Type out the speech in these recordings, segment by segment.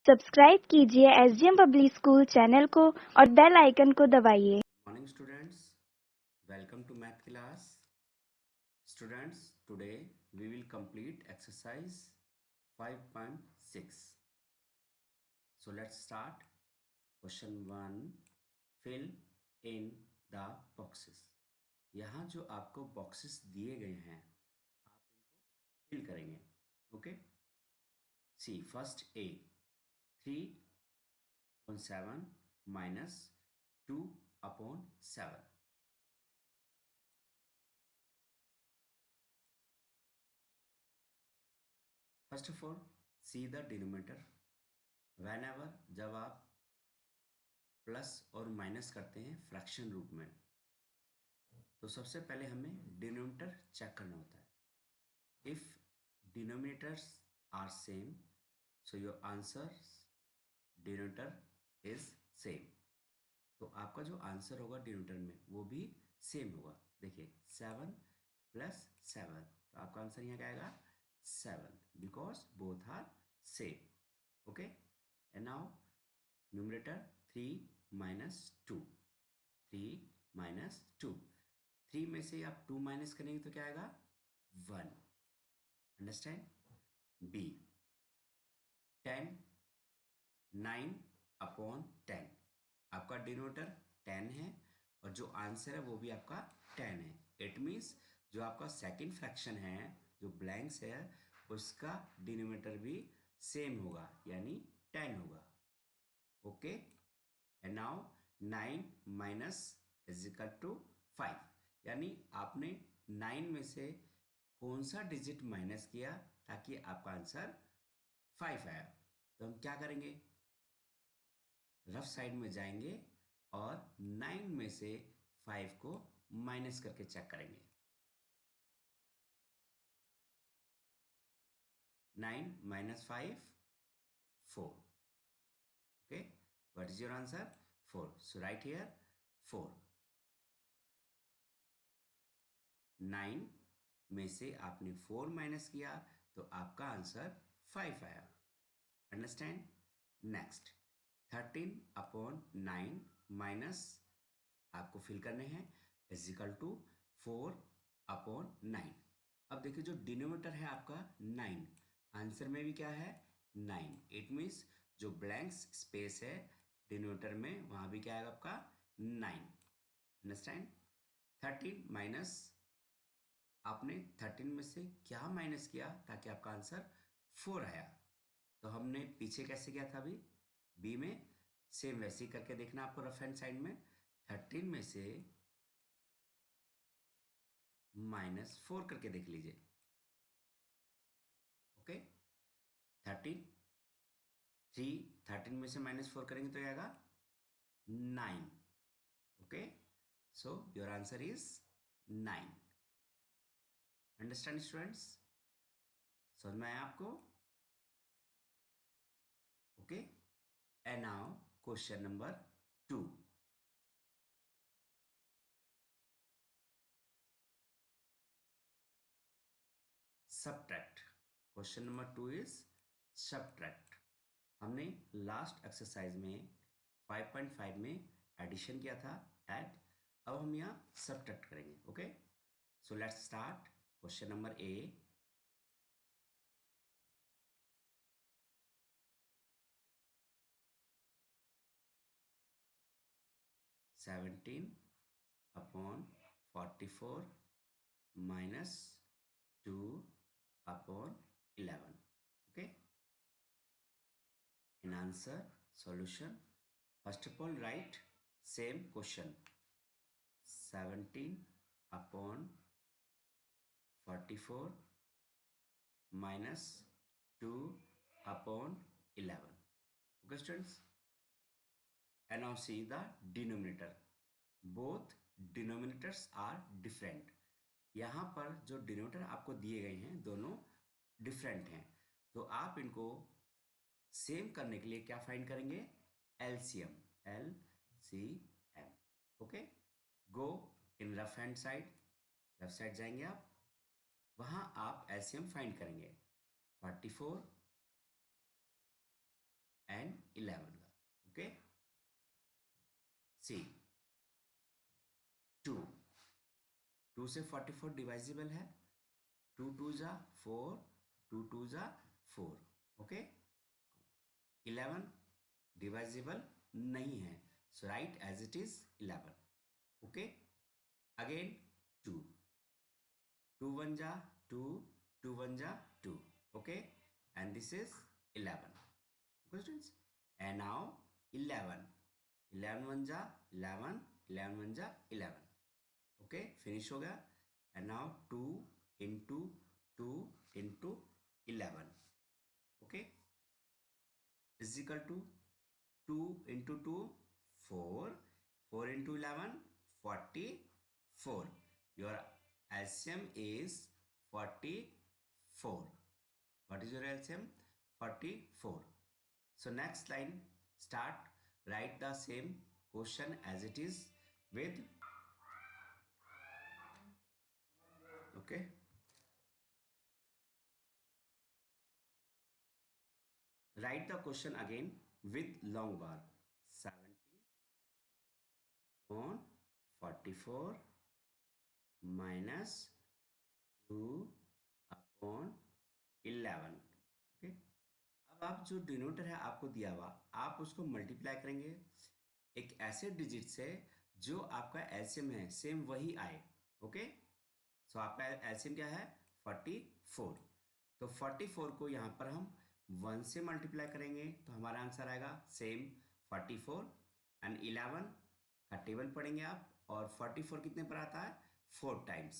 Subscribe कीजिए SDM public school channel को और बेल आइकन को दबाइए। Morning students, welcome to math class. Students, today we will complete exercise 5.6. So let's start. Question 1. Fill in the boxes. यहाँ जो आपको boxes दिए गए हैं आप इनको fill करेंगे. Okay? See, first A. 3/7 minus 2/7. First of all see the denominator. whenever जब आप प्लस और माइनस करते हैं फ्रैक्शन रूप में तो सबसे पहले हमें डिनोमिनेटर चेक करना होता है। If denominators are same so your answer denominator is same. तो आपका जो आंसर होगा डिनोमिनेटर में वो भी सेम होगा। देखिए 7 + 7 तो आपका आंसर यहाँ क्या आएगा 7 because both are same. Okay and now numerator 3 - 2 3 - 2 3 में से आप 2 माइनस करेंगे तो क्या आएगा 1। अंडरस्टैंड। बी 10 9/10 आपका डिनोमिनेटर 10 है और जो आंसर है वो भी आपका 10 है। इट मीन्स जो आपका सेकंड फ्रैक्शन है जो ब्लैंक्स है उसका डिनोमिनेटर भी सेम होगा यानी 10 होगा। ओके एंड नाउ 9 - 5 यानी आपने 9 में से कौन सा डिजिट माइनस किया ताकि आपका आंसर 5 आया। तो हम क्या करेंगे रफ साइड में जाएंगे और 9 में से 5 को माइनस करके चेक करेंगे। 9 - 5 4। Okay what is your answer 4 so right here 4। 9 में से आपने 4 माइनस किया तो आपका आंसर 5 आया। अंडरस्टैंड। नेक्स्ट 13/9 माइनस आपको फिल करने हैं इज इक्वल टू 4/9। अब देखिए जो डिनोमिनेटर है आपका 9 आंसर में भी क्या है 9। इट मीन्स जो ब्लैंक्स स्पेस है डिनोमिनेटर में वहां भी क्या आएगा आपका 9। अंडरस्टैंड। 13 माइनस आपने 13 में से क्या माइनस किया ताकि आपका आंसर 4 आया। तो हमने पीछे कैसे किया था अभी बी में सेम वैसे ही करके देखना आपको रफ हैंड साइड में 13 में से -4 करके देख लीजिए। ओके 13 में से -4 करेंगे तो आएगा 9। Okay so your answer is 9। Understand students समझ में आया आपको। Okay and now question number 2। subtract question number 2 is subtract। हमने लास्ट एक्सरसाइज में 5.5 में एडिशन किया था ऐड। अब हम यहाँ सब्ट्रैक्ट करेंगे। Okay so let's start question number A. (17/44 - 2/11). okay in answer solution first of all write same question 17/44 - 2/11। okay students and now see the denominator both denominators are different। यहाँ पर जो denominator आपको दिए गए हैं दोनों डिफरेंट हैं तो आप इनको सेम करने के लिए क्या फाइंड करेंगे LCM LCM। Okay go in left hand side left side जाएंगे आप वहां आप एलसीएम फाइंड करेंगे 44 11 का. ओके, सी 2. 2 से 44 डिवाइजिबल है. 2 2 जा 4, 2 2 जा 4. ओके, 11 डिवाइजिबल नहीं है, so right as it is 11. Okay, again 2. 2 1 जा 2, 2 1 जा 2. Okay, and this is 11. Questions? And now 11. 11 1 जा 11, 11 1 जा 11. Okay, finish हो गया. And now 2 into 2 into 11. Okay, is equal to 2 into 2 4, 4 into 11 44. Your LCM is 44. What is your LCM? 44. So next line, start, write the same question as it is with, okay, write the question again with long bar. 70 on 44 minus 2 upon 11. Okay, अब आप जो डिनोटर है आपको दिया हुआ, आप उसको multiply करेंगे एक ऐसे डिजिट से जो आपका एलसीएम है सेम वही आए. ओके, सो आपका एलसीएम क्या है? 44. तो 44 को यहाँ पर हम 1 से मल्टीप्लाई करेंगे तो हमारा आंसर आएगा सेम 44. एंड 11 का टेबल पढ़ेंगे आप, और 44 कितने पर आता है? 4 टाइम्स.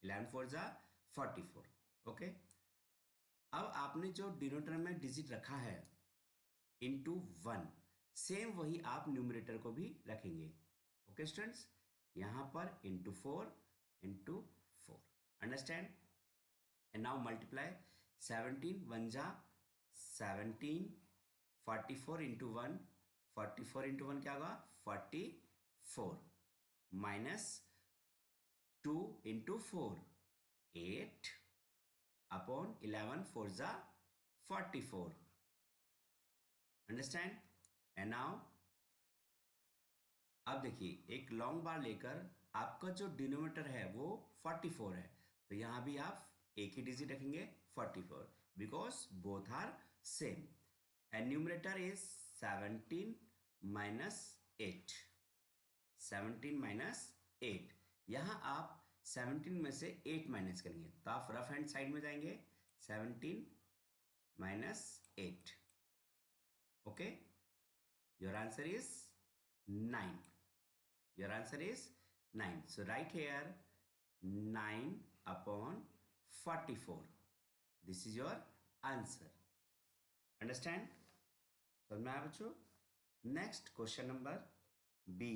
11 4 जा 44. ओके, अब आपने जो डिनोटर में डिजिट रखा है इंटू 1, सेम वही आप न्यूमरेटर को भी रखेंगे. ओके स्टूडेंट्स, यहाँ पर into 4 into 4. Understand? And now multiply. 17 1 जा 17, 44 इंटू 1, 44 इंटू 1 क्या होगा? 44 माइनस 2 इंटू 4 8 अपॉन 11 4 जा 44. अंडरस्टैंड? एंड नाउ अब देखिए, एक लॉन्ग बार लेकर आपका जो डिनोमिनेटर है वो 44 है, तो यहां भी आप एक ही डिजिट रखेंगे 44, because both are same. And numerator is 17 minus 8. 17 minus 8. यहां आप 17 में से 8 माइनस करेंगे, तो आप रफ हैंड साइड में जाएंगे. 17 minus 8. Okay, your answer is 9. Your answer is 9. So write here 9 upon 44. This is your answer. Understand? So मैं बच्चों next question number B.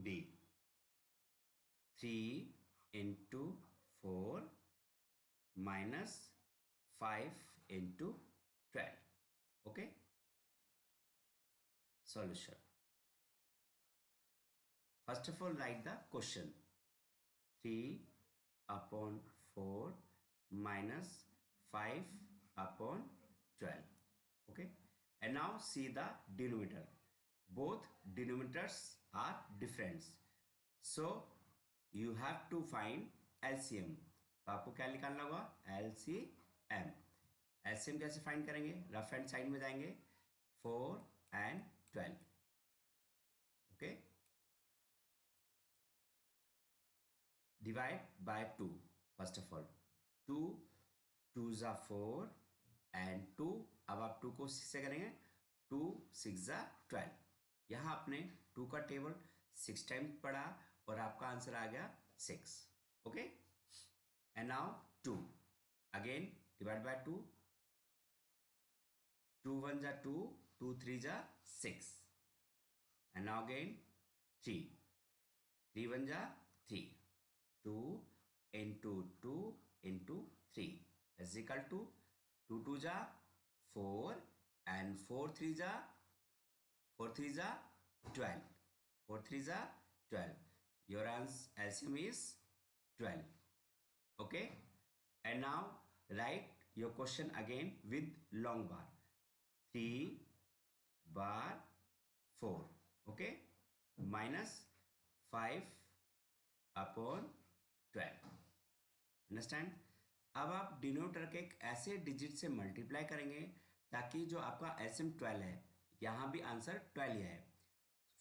B 3 into 4 minus 5 into 12. Okay, solution. First of all, write the question. 3 upon 4 minus 5 upon 12. Okay, and now see the denominator. Both denominators are different, so you have to find LCM. तो आपको क्या निकालना होगा? LCM. LCM कैसे find करेंगे? Rough hand side में जाएंगे. 4 and 12. Okay, divide by 2. First of all 2 2 जा 4 एंड 2. अब आप 2 को 6 से करेंगे. 2 6 जा 12. यहाँ आपने 2 का टेबल 6 टाइम पढ़ा और आपका आंसर आ गया 6. Okay, and now 2 again divide by 2. 2 1 जा 2, 2 3 जा 6. And now again 3. 3 1 जा 3. 2 into 2 into 3 is equal to 2 2 जा 4 and 4 3 जा 4 3 जा 12. 4 3 are 12. Your LCM is 12. Okay. And now write your question again with long bar. 3 bar 4. Okay. Minus 5 upon 12. Understand. अब आप denominator के एक ऐसे डिजिट से मल्टीप्लाई करेंगे ताकि जो आपका एलसीएम 12 है, यहाँ भी आंसर 12 ही है।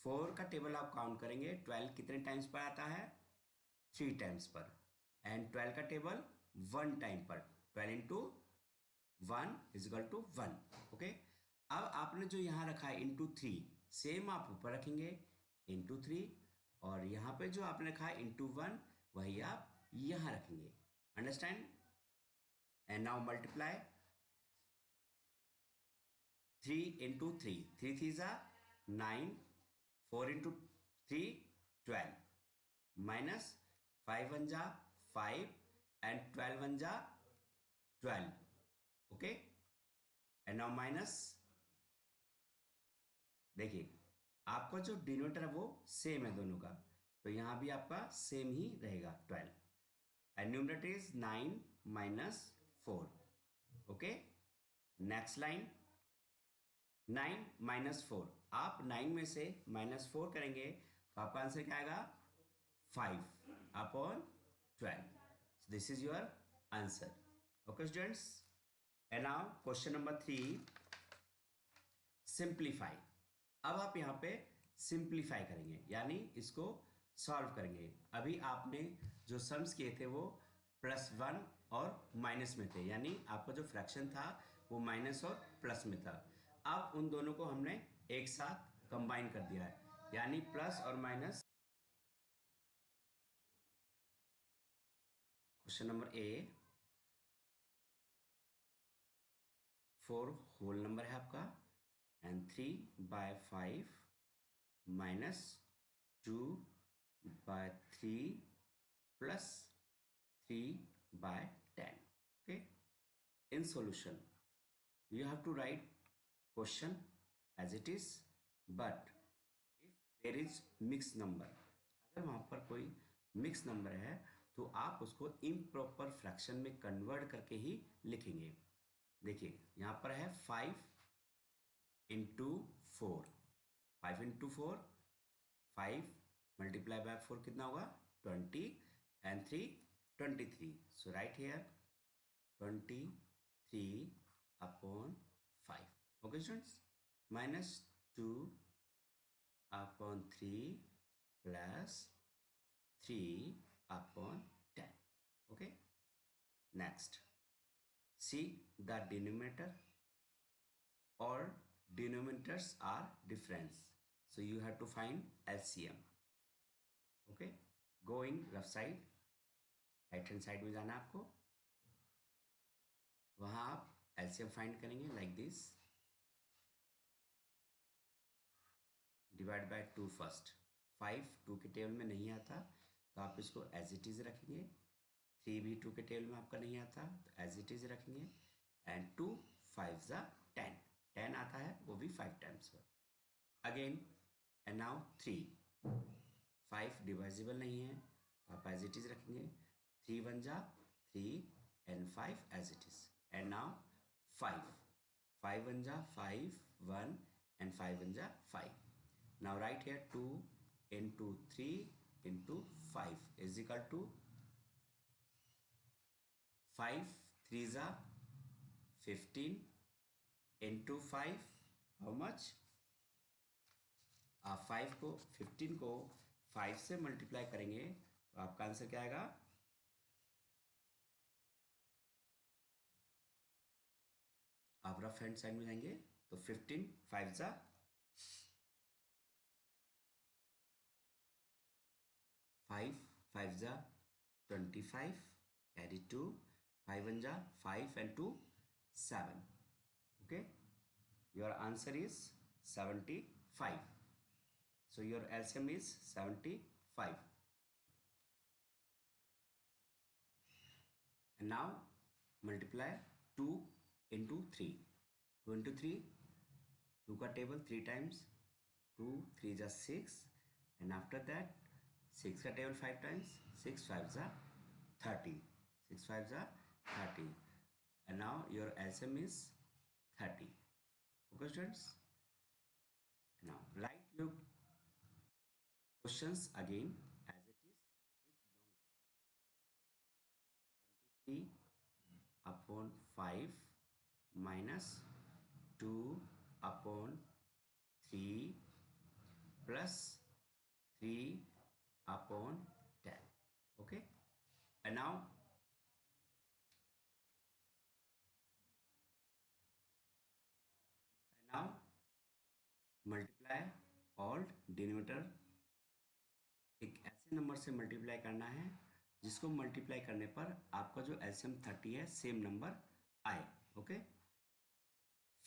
4 का टेबल आप काउंट करेंगे, 12 कितने टाइम्स पर आता है, 3 टाइम्स पर, एंड 12 का टेबल 1 टाइम पर, 12 into 1 is equal to 1। Okay. अब आपने जो यहाँ रखा है इंटू 3, सेम आप ऊपर रखेंगे इंटू 3, और यहाँ पे जो आपने रखा है इंटू 1 वही आप यहाँ रखेंगे। Understand. And now multiply 3 into 3, 3 3s are 9, 4 into 3 12, minus 5 1 ja 5 and 12 1 ja 12. Okay, and now minus, देखिए आपका जो डिनोमिनेटर है वो सेम है दोनों का, तो यहाँ भी आपका सेम ही रहेगा 12, and numerator is 9 minus 4. Okay, next line 9 minus 4, आप 9 में से -4 करेंगे तो आपका आंसर क्या आएगा, 5 upon 12. So this is your answer. Okay students, and now question number 3, simplify. अब आप यहाँ पे सिंप्लीफाई करेंगे, यानी इसको सॉल्व करेंगे। अभी आपने जो सम्स किए थे वो +1 और माइनस में थे, यानी आपका जो फ्रैक्शन था वो माइनस और प्लस में था। अब उन दोनों को हमने एक साथ कंबाइन कर दिया है, यानी प्लस और minus. Question number A, 4 whole number है आपका, and 3/5 minus 2/3 plus 3/10. Okay, in solution you have to write question as it is, but if there is mixed number, अगर वहाँ पर कोई मिक्स नंबर है तो आप उसको इम्प्रॉपर फ्रैक्शन में कन्वर्ट करके ही लिखेंगे। देखिए यहाँ पर है 5 into 4, 5 into 4, 5 multiplied by 4 कितना होगा, 20, and 3 23. So write here 23 upon 5. Okay students, minus 2 upon 3 plus 3 upon 10. Okay, next see the denominator or denominators are different, so you have to find LCM. Okay, go in left side, right hand side में जाना आपको, वहाँ आप LCM find करेंगे like this, divide by 2 first, 5 2 के table में नहीं आता तो आप इसको एज इट इज रखेंगे, 3 भी 2 के टेबल में आपका नहीं आता तो एज इट इज रखेंगे, एंड 2 5 10, 10 आता है वो भी 5 टाइम्स पर अगेन, एंड नाउ 3, 5 डिवाइजिबल नहीं है तो आप एज इट इज रखेंगे, 3 1 3 and 5 as it is, and now 5 5 1 5 1 and 5 1 5. Now write here 2 into 3 into 5 is equal to 5 3s are 15 into 5, how much, आप 5 को 15 को 5 से मल्टीप्लाई करेंगे तो आपका आंसर क्या आएगा, आप रफ हैंड साइड में जाएंगे तो 15 5 जा 5 5 जा 25, carry 2, 5 1 जा 5 and 2 7. Okay, your answer is 75. So your LCM is 75. And now multiply 2 into 3. 2 into 3, 2 का टेबल 3 टाइम्स, 2 3 जा 6 and after that 6 का टेबल 5 times 6 5 जा 30 6 5 जा 30 and now your LCM is 30. Okay students, now write your questions again as it is with long 3 upon 5 minus 2 upon 3 plus 3 upon 10. Okay, and now multiply all denominator. एक ऐसे number से multiply करना है जिसको multiply करने पर आपका जो एलसीएम 30 है सेम नंबर आए. ओके,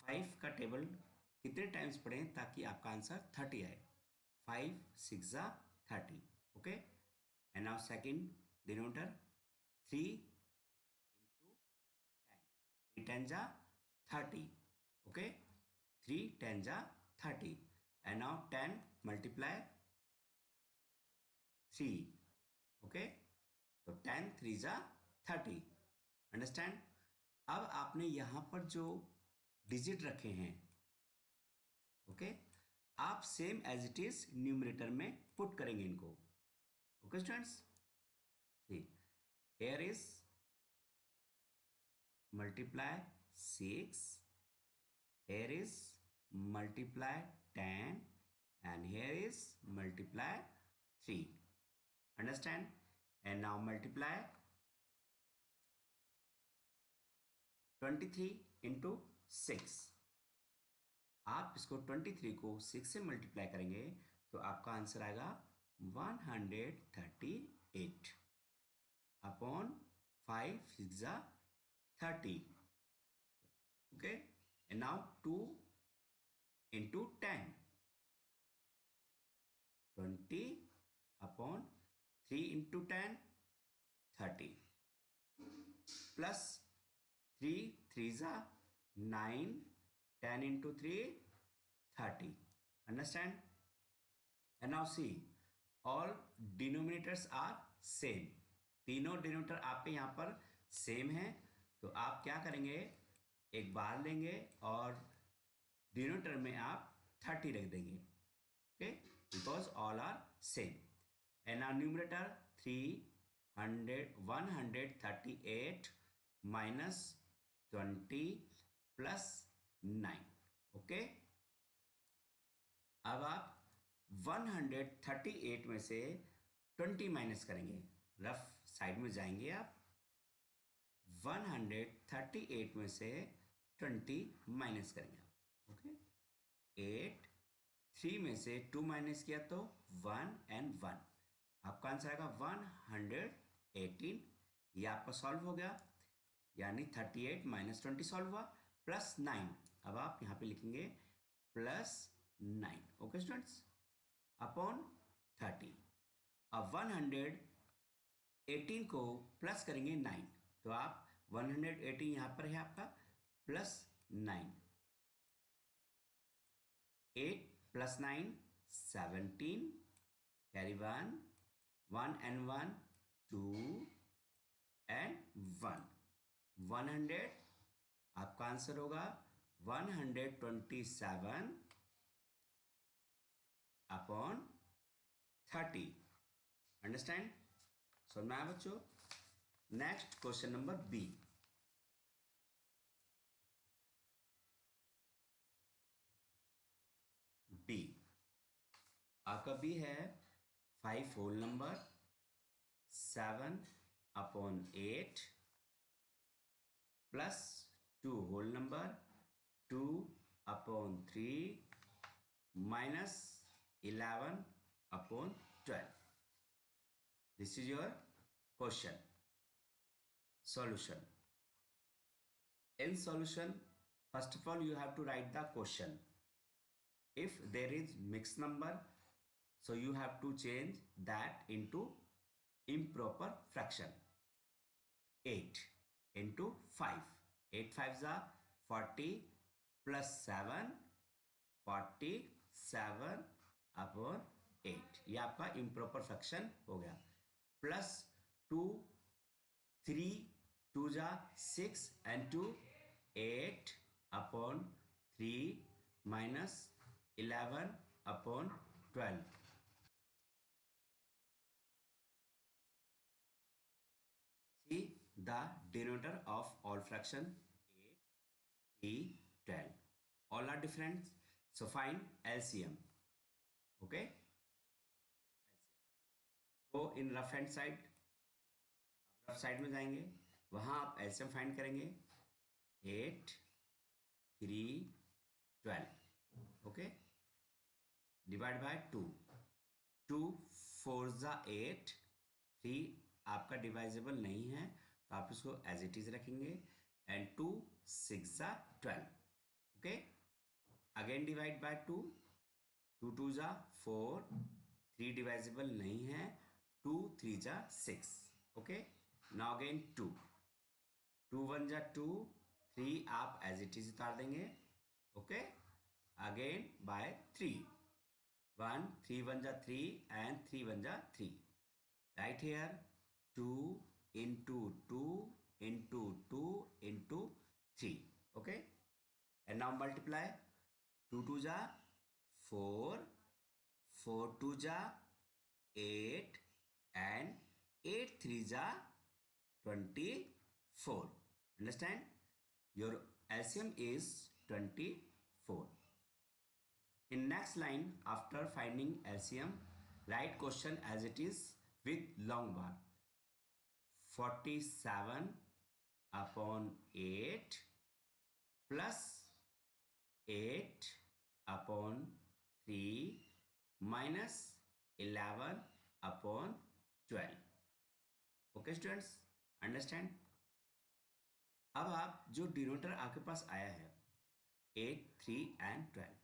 5 का टेबल कितने टाइम्स पढ़ें ताकि आपका आंसर 30 आए. 5 6 जा 30. Okay, and now second denominator 3 into 10. 3 10 जा 30. ओके, 3 10 जा 30 and now 10 multiply 3. ओके, तो 10 3 जा 30. अंडरस्टैंड. अब आपने यहां पर जो डिजिट रखे हैं, ओके, आप same as it is numerator में पुट करेंगे इनको. Okay students, see here is multiply 6, here is multiply 10 and here is multiply 3. Understand? And now multiply 23 into 6. आप इसको 23 को 6 से मल्टीप्लाई करेंगे तो आपका आंसर आएगा 138 अपॉन 5 6 जा 30. Okay, and now 2 into 10. 20 upon 3 into 10 30 plus 3 3 जा 9. 10 into 3 30. Understand? And now see, all denominators are same. तीनों डिनोमिनेटर आपके यहाँ पर सेम है तो आप क्या करेंगे, एक बार लेंगे और डिनोमिनेटर में आप 30 रख देंगे. Okay, because all are same. And now numerator 138 minus 20 plus 9. Okay, अब आप 138 में से 20 माइनस करेंगे. रफ साइड में जाएंगे आप. 138 में से 20 माइनस करेंगे आप. ओके, 8 3 में से 2 माइनस किया तो 1 and 1. आपका आंसर आएगा 118. ये आपका सॉल्व हो गया, यानी 38 माइनस 20 सॉल्व हुआ प्लस 9. अब आप यहाँ पे लिखेंगे प्लस 9. Okay students, upon 30. अब 118 को प्लस करेंगे 9 तो आप 118 यहाँ पर है आपका plus 9. 8 plus 9 17. Carry 1 and 1 2 and 1. 100 आपका आंसर होगा 127 अपॉन 30. अंडरस्टैंड? समझ में आया बच्चों? Next question number B. B आपका बी है 5 whole number 7 upon 8 plus 2 whole number 2 upon 3 minus 11 upon 12. This is your question. Solution. In solution, first of all you have to write the question. If there is mixed number, so you have to change that into improper fraction. 8 into 5. 8 5s are 40 plus 7. 47 upon 8, ये आपका improper fraction हो गया। Plus 2, 3 2 जा 6 and 2 8 upon 3 minus 11 upon 12. See the denominator of all fraction 8, 3, 12. All are different. So find LCM. Okay. Go in rough hand side. Rough side में जाएंगे, वहां आप LCM find करेंगे 8, 3, 12। ओके, डिवाइड बाय 2, 2 4 जा 8, 3 आपका डिवाइजेबल नहीं है तो आप इसको एज इट इज रखेंगे, एंड 2 6 जा 12। ओके, अगेन डिवाइड बाय 2, 2 2 जा 4, 3 डिवाइजेबल नहीं है, 2 3 जा 6। ओके, नाउ अगेन 2, 2 1 जा 2, 3 आप एज इट इज उतार देंगे। ओके, अगेन बाय 3, 1 3 1 जा 3 and 3 1 जा 3। Right here 2 into 2 into 2 into 3। Okay, and now multiply 2 2 जा 4, 4 2 जा 8 and 8 3 जा 24। Understand? Your LCM is 24. In next line, after finding LCM, write question as it is with long bar. 47 upon 8 plus 8 upon 3 minus 11 upon 12. Okay students, understand? अब आप जो denominator आपके पास आया है 8, 3 and 12,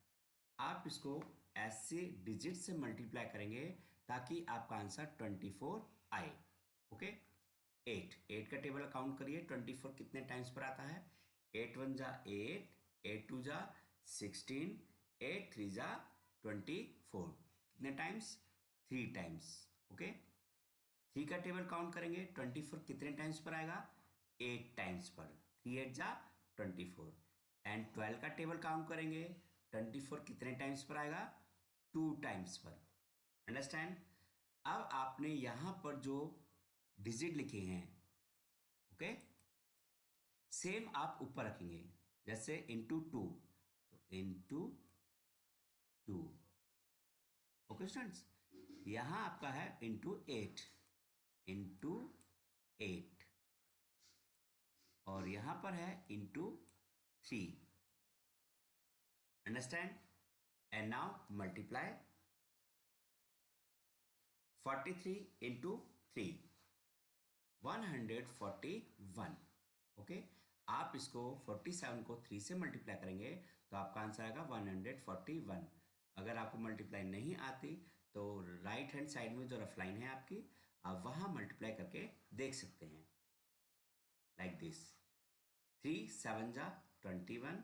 आप इसको ऐसे डिजिट से मल्टीप्लाई करेंगे ताकि आपका आंसर 24 आए। ओके, 8 का टेबल काउंट करिए, 24 कितने टाइम्स पर आता है? 8 1 जा 8, 8 2 जा 16, 8 3 जा 24। कितने टाइम्स? 3 टाइम्स। ओके, 3 का टेबल काउंट करेंगे, 24 कितने टाइम्स पर आएगा? 8 टाइम्स पर। 3 8 जा 24। एंड 12 का टेबल काउंट करेंगे, 24 कितने टाइम्स पर आएगा? 2 टाइम्स पर। अंडरस्टैंड? अब आपने यहां पर जो डिजिट लिखे हैं, ओके, सेम आप ऊपर रखेंगे, जैसे इंटू 2, तो इंटू 2। ओके स्टूडेंट्स, यहां आपका है इंटू 8, इंटू 8, और यहां पर है into 3। Understand? And now multiply 43 into 3, 141। Okay, आप इसको 47 को 3 से मल्टीप्लाई करेंगे तो आपका आंसर आएगा 141। अगर आपको मल्टीप्लाई नहीं आती तो राइट हैंड साइड में जो रफ लाइन है आपकी, आप वहां मल्टीप्लाई करके देख सकते हैं, लाइक दिस। 3 7 जा 21,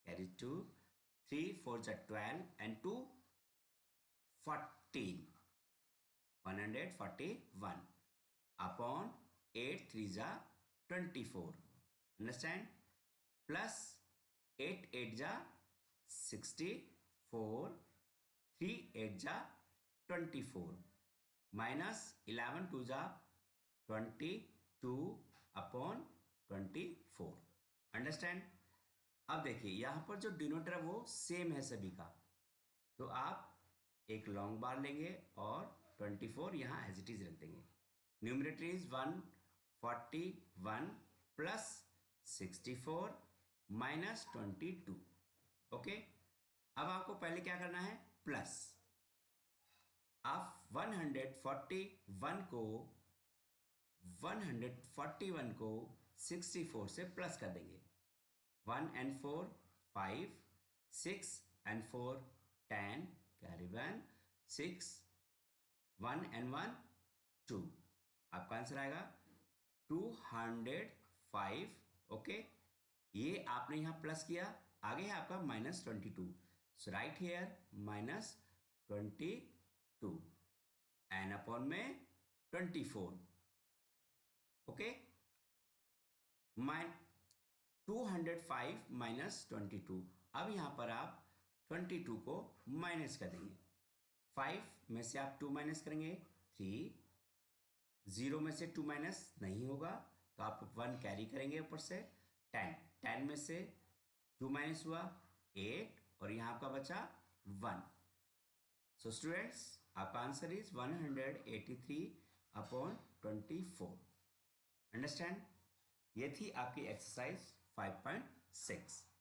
कैरी 2, 3 4 जा 12 and 2 14, 141 upon 8 3 जा 24। Understand? Plus 8 8 जा 64, 3 8 जा 24, minus 11 2 जा 22 upon 24। Understand? अब देखिए यहां पर जो डिनोमिनेटर है वो सेम है सभी का, तो आप एक लॉन्ग बार लेंगे और 24 यहां एज इट इज रख देंगे। Numerator is 141 plus 64 minus 22। Okay, अब आपको पहले क्या करना है? प्लस। आप 141 को 64 से प्लस कर देंगे। 1 and 4 5, 6 and 4 10, carry 1 6, 1 and 1 2, आपका आंसर आएगा 205। ओके, ये आपने यहां प्लस किया, आगे है आपका -22, सो राइट हियर 22, n अपॉन में 24, ओके। 205 माइनस 22। अब यहाँ पर आप 22 को माइनस कर देंगे। 5 में से आप 2 माइनस करेंगे 3, 0 में से 2 माइनस नहीं होगा तो आप 1 कैरी करेंगे ऊपर से। 10 में से 2 माइनस हुआ 8 और यहाँ आपका बचा 1। सो स्टूडेंट्स, आपका आंसर इज 183 अपॉन 24। अंडरस्टैंड? ये थी आपकी एक्सरसाइज 5.6।